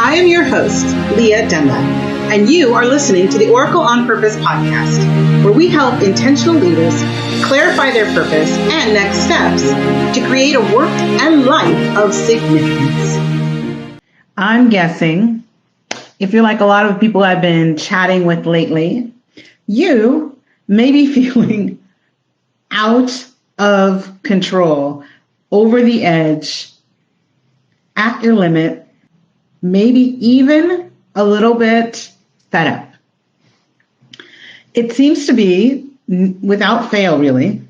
I am your host, Lia Dunlap, and you are listening to the Oracle on Purpose podcast, where we help intentional leaders clarify their purpose and next steps to create a work and life of significance. I'm guessing if you're like a lot of people I've been chatting with lately, you may be feeling out of control, over the edge, at your limit, maybe even a little bit fed up. It seems to be, without fail really,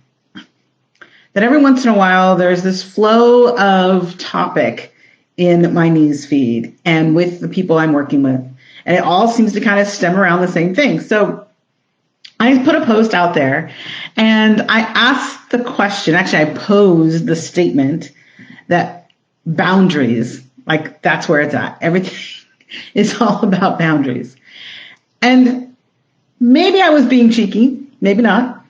that every once in a while there's this flow of topic in my news feed and with the people I'm working with. And it all seems to kind of stem around the same thing. So I put a post out there and I asked the question, actually I posed the statement that boundaries, like that's where it's at. Everything is all about boundaries. And maybe I was being cheeky, maybe not,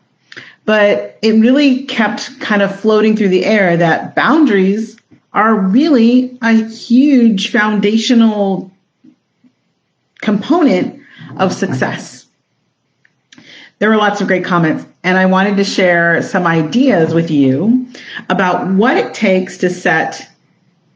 but it really kept kind of floating through the air that boundaries are really a huge foundational component of success. There were lots of great comments, and I wanted to share some ideas with you about what it takes to set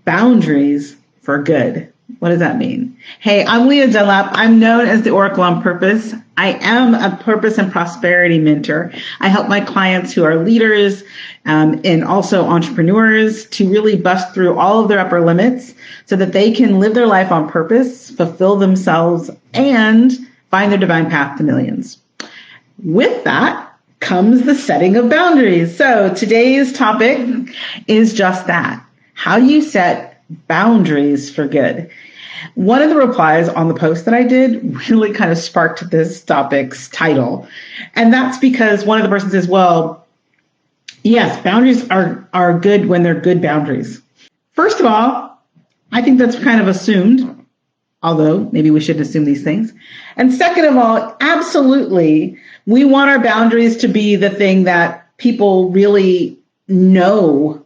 boundaries for good. What does that mean? Hey, I'm Lia Dunlap. I'm known as the Oracle on Purpose. I am a purpose and prosperity mentor. I help my clients who are leaders and also entrepreneurs to really bust through all of their upper limits so that they can live their life on purpose, fulfill themselves, and find their divine path to millions. With that comes the setting of boundaries. So today's topic is just that. How do you set boundaries for good? One of the replies on the post that I did really kind of sparked this topic's title. And that's because one of the persons says, well, yes, boundaries are good when they're good boundaries. First of all, I think that's kind of assumed, although maybe we shouldn't assume these things. And second of all, absolutely, we want our boundaries to be the thing that people really know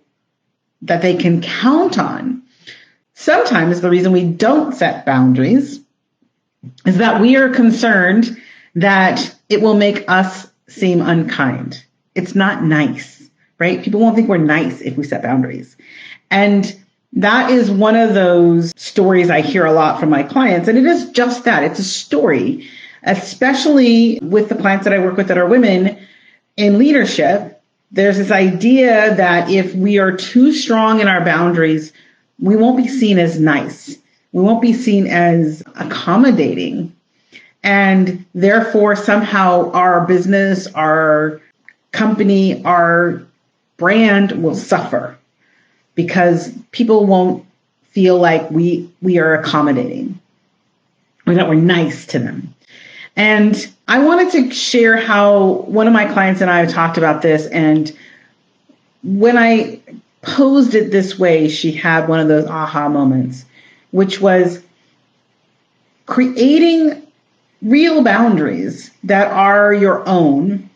that they can count on. Sometimes the reason we don't set boundaries is that we are concerned that it will make us seem unkind. It's not nice, right? People won't think we're nice if we set boundaries. And that is one of those stories I hear a lot from my clients. And it is just that. It's a story, especially with the clients that I work with that are women in leadership. There's this idea that if we are too strong in our boundaries, we won't be seen as nice. We won't be seen as accommodating. And therefore, somehow our business, our company, our brand will suffer because people won't feel like we are accommodating or that we're nice to them. And I wanted to share how one of my clients and I have talked about this. And when I posed it this way, she had one of those aha moments, which was creating real boundaries that are your own,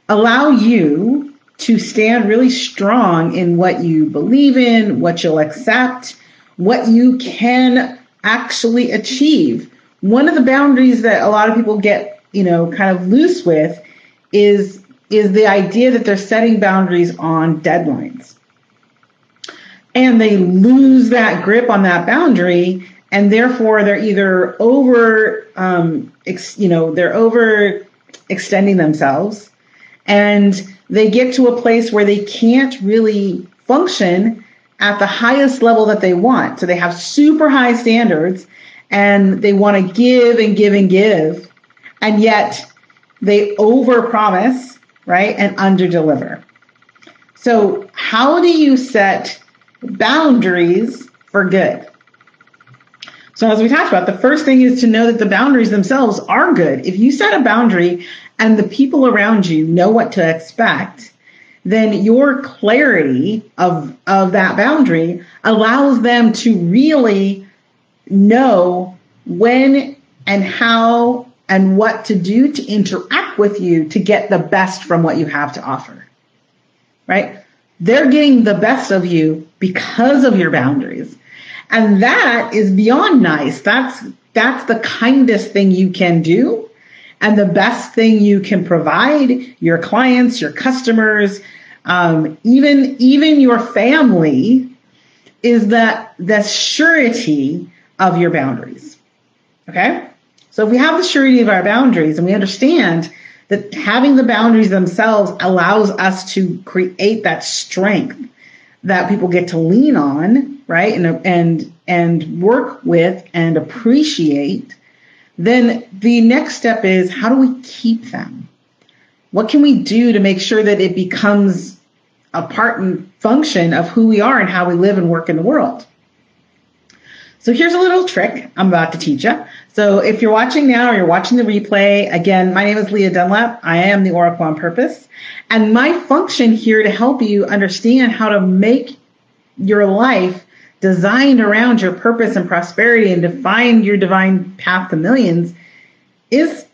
allow you to stand really strong in what you believe in, what you'll accept, what you can actually achieve. One of the boundaries that a lot of people get, kind of loose with is the idea that they're setting boundaries on deadlines. And they lose that grip on that boundary, and therefore they're either overextending themselves, and they get to a place where they can't really function at the highest level that they want. So they have super high standards, and they want to give and give and give, and yet they overpromise, right, and underdeliver. So how do you set boundaries for good? So as we talked about, the first thing is to know that the boundaries themselves are good. If you set a boundary and the people around you know what to expect, then your clarity of that boundary allows them to really know when and how and what to do to interact with you to get the best from what you have to offer, right? They're getting the best of you because of your boundaries. And that is beyond nice. That's the kindest thing you can do and the best thing you can provide your clients, your customers, even your family, is that the surety of your boundaries. Okay? So if we have the surety of our boundaries and we understand that having the boundaries themselves allows us to create that strength that people get to lean on, right? And work with and appreciate, then the next step is, how do we keep them? What can we do to make sure that it becomes a part and function of who we are and how we live and work in the world? So here's a little trick I'm about to teach you. So if you're watching now or you're watching the replay, again, my name is Lia Dunlap. I am the Oracle on Purpose. And my function here to help you understand how to make your life designed around your purpose and prosperity and define your divine path to millions is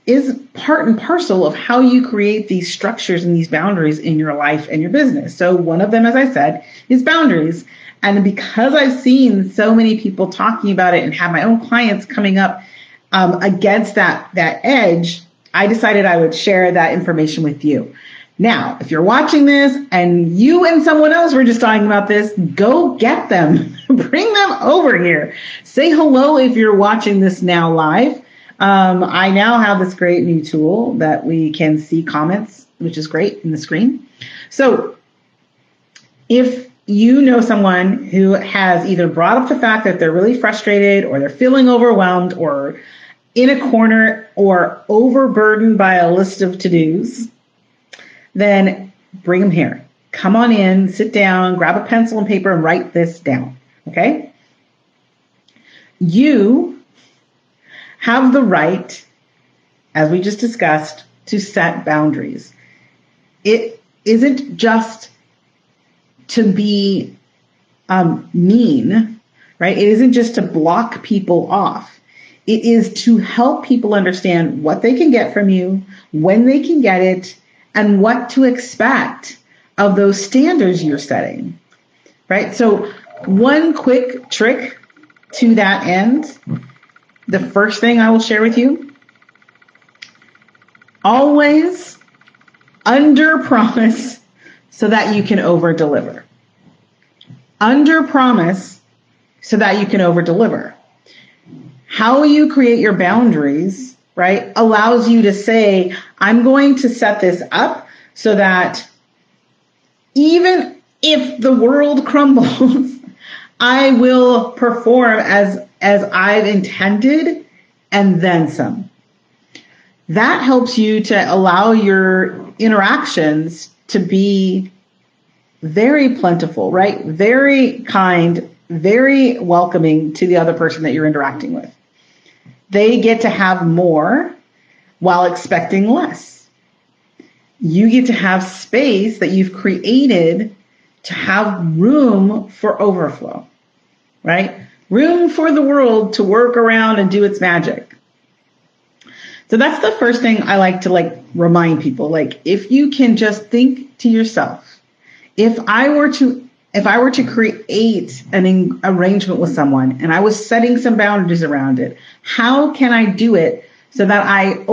part and parcel of how you create these structures and these boundaries in your life and your business. So one of them, as I said, is boundaries. And because I've seen so many people talking about it and have my own clients coming up against that edge, I decided I would share that information with you. Now, if you're watching this and you and someone else were just talking about this, go get them. Bring them over here. Say hello if you're watching this now live. I now have this great new tool that we can see comments, which is great, in the screen. So if you know someone who has either brought up the fact that they're really frustrated or they're feeling overwhelmed or in a corner or overburdened by a list of to-dos, then bring them here. Come on in, sit down, grab a pencil and paper and write this down, okay? You have the right, as we just discussed, to set boundaries. It isn't just to be mean, right? It isn't just to block people off. It is to help people understand what they can get from you, when they can get it, and what to expect of those standards you're setting, right? So one quick trick to that end, the first thing I will share with you, always under promise so that you can over deliver. Under promise so that you can over deliver. How you create your boundaries, right, allows you to say, I'm going to set this up so that even if the world crumbles, I will perform as I've intended and then some. That helps you to allow your interactions to be very plentiful, right? Very kind, very welcoming to the other person that you're interacting with. They get to have more while expecting less. You get to have space that you've created to have room for overflow, right? Room for the world to work around and do its magic. So that's the first thing I like to remind people. If you can just think to yourself, if I were to create an arrangement with someone and I was setting some boundaries around it, how can I do it so that I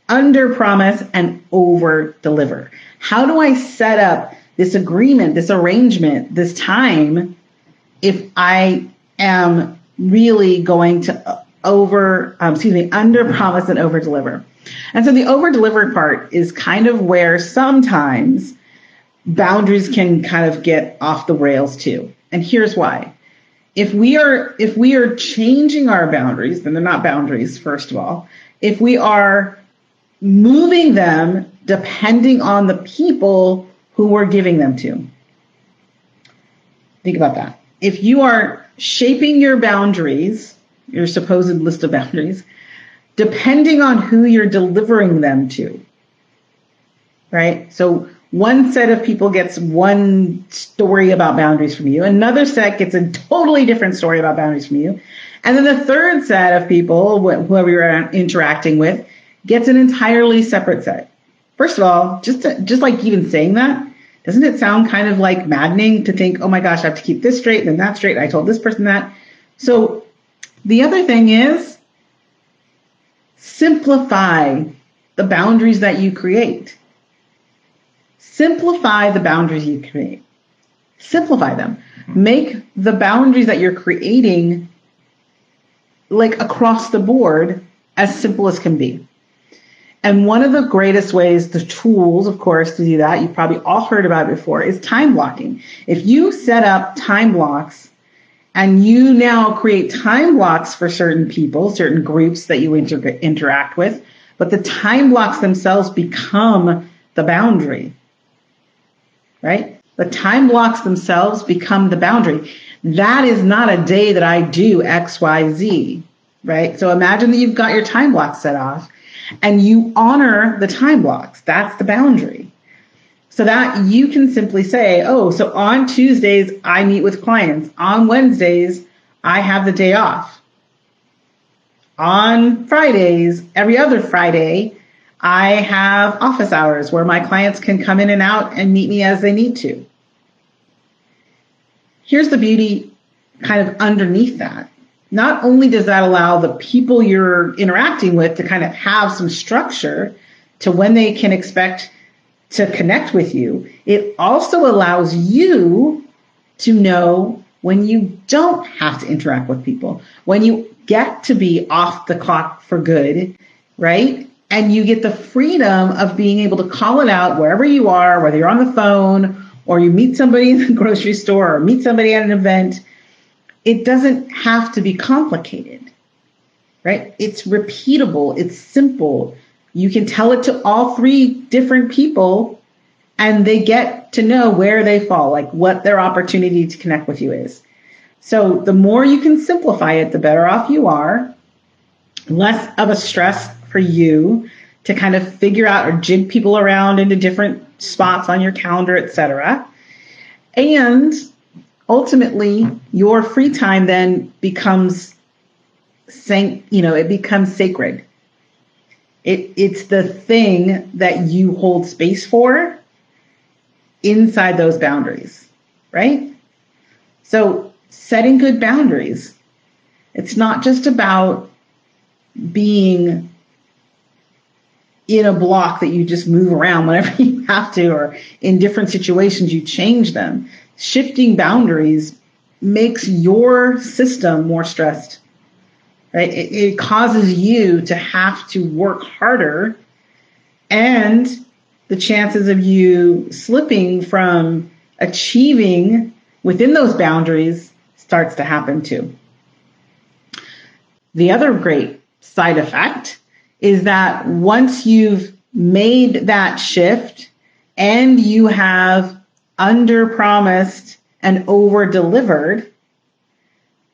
under promise and over deliver? How do I set up this agreement, this arrangement, this time if I am really going to under promise and over deliver? And so the over deliver part is kind of where sometimes boundaries can kind of get off the rails too. And here's why. If we are changing our boundaries, then they're not boundaries, first of all. If we are moving them depending on the people who we're giving them to. Think about that. If you are shaping your boundaries, your supposed list of boundaries, depending on who you're delivering them to, right? So one set of people gets one story about boundaries from you. Another set gets a totally different story about boundaries from you. And then the third set of people, whoever you're interacting with, gets an entirely separate set. First of all, just like even saying that Doesn't it sound kind of like maddening to think, oh my gosh, I have to keep this straight and then that straight, and I told this person that. So the other thing is simplify the boundaries that you create. Simplify the boundaries you create. Simplify them. Make the boundaries that you're creating, like across the board, as simple as can be. And one of the greatest ways, the tools, of course, to do that, you've probably all heard about it before, is time blocking. If you set up time blocks and you now create time blocks for certain people, certain groups that you interact with, but the time blocks themselves become the boundary, right? The time blocks themselves become the boundary. That is not a day that I do X, Y, Z, right? So imagine that you've got your time block set off and you honor the time blocks. That's the boundary. So that you can simply say, oh, so on Tuesdays, I meet with clients. On Wednesdays, I have the day off. On Fridays, every other Friday, I have office hours where my clients can come in and out and meet me as they need to. Here's the beauty kind of underneath that. Not only does that allow the people you're interacting with to kind of have some structure to when they can expect to connect with you, it also allows you to know when you don't have to interact with people, when you get to be off the clock for good, right? And you get the freedom of being able to call it out wherever you are, whether you're on the phone or you meet somebody in the grocery store or meet somebody at an event. It doesn't have to be complicated, right? It's repeatable. It's simple. You can tell it to all three different people and they get to know where they fall, like what their opportunity to connect with you is. So the more you can simplify it, the better off you are. Less of a stress for you to kind of figure out or jig people around into different spots on your calendar, etc. And ultimately, your free time then becomes, it becomes sacred. It's the thing that you hold space for inside those boundaries, right? So setting good boundaries, it's not just about being in a block that you just move around whenever you have to, or in different situations you change them. Shifting boundaries makes your system more stressed, right? It causes you to have to work harder, and the chances of you slipping from achieving within those boundaries starts to happen too. The other great side effect is that once you've made that shift and you have under-promised and over-delivered,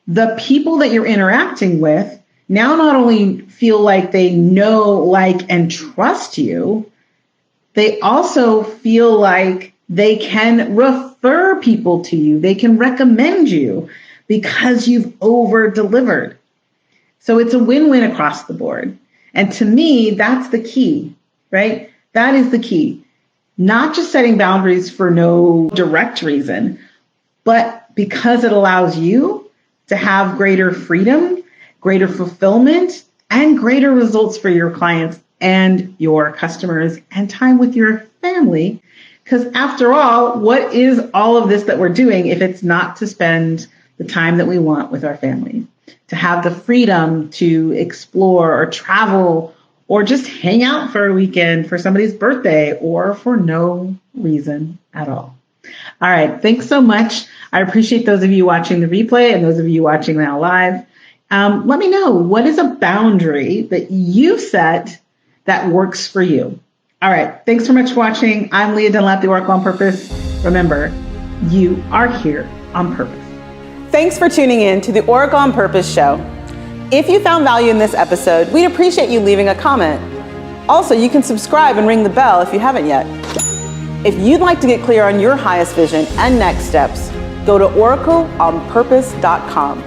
the people that you're interacting with now not only feel like they know, like, and trust you, they also feel like they can refer people to you. They can recommend you because you've over-delivered. So it's a win-win across the board. And to me, that's the key, right? That is the key. Not just setting boundaries for no direct reason, but because it allows you to have greater freedom, greater fulfillment, and greater results for your clients and your customers and time with your family. Because after all, what is all of this that we're doing if it's not to spend the time that we want with our family? To have the freedom to explore or travel or just hang out for a weekend for somebody's birthday or for no reason at all. All right. Thanks so much. I appreciate those of you watching the replay and those of you watching now live. Let me know, what is a boundary that you set that works for you? All right. Thanks so much for watching. I'm Lia Dunlap, the Oracle on Purpose. Remember, you are here on purpose. Thanks for tuning in to the Oracle on Purpose show. If you found value in this episode, we'd appreciate you leaving a comment. Also, you can subscribe and ring the bell if you haven't yet. If you'd like to get clear on your highest vision and next steps, go to oracleonpurpose.com.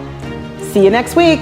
See you next week.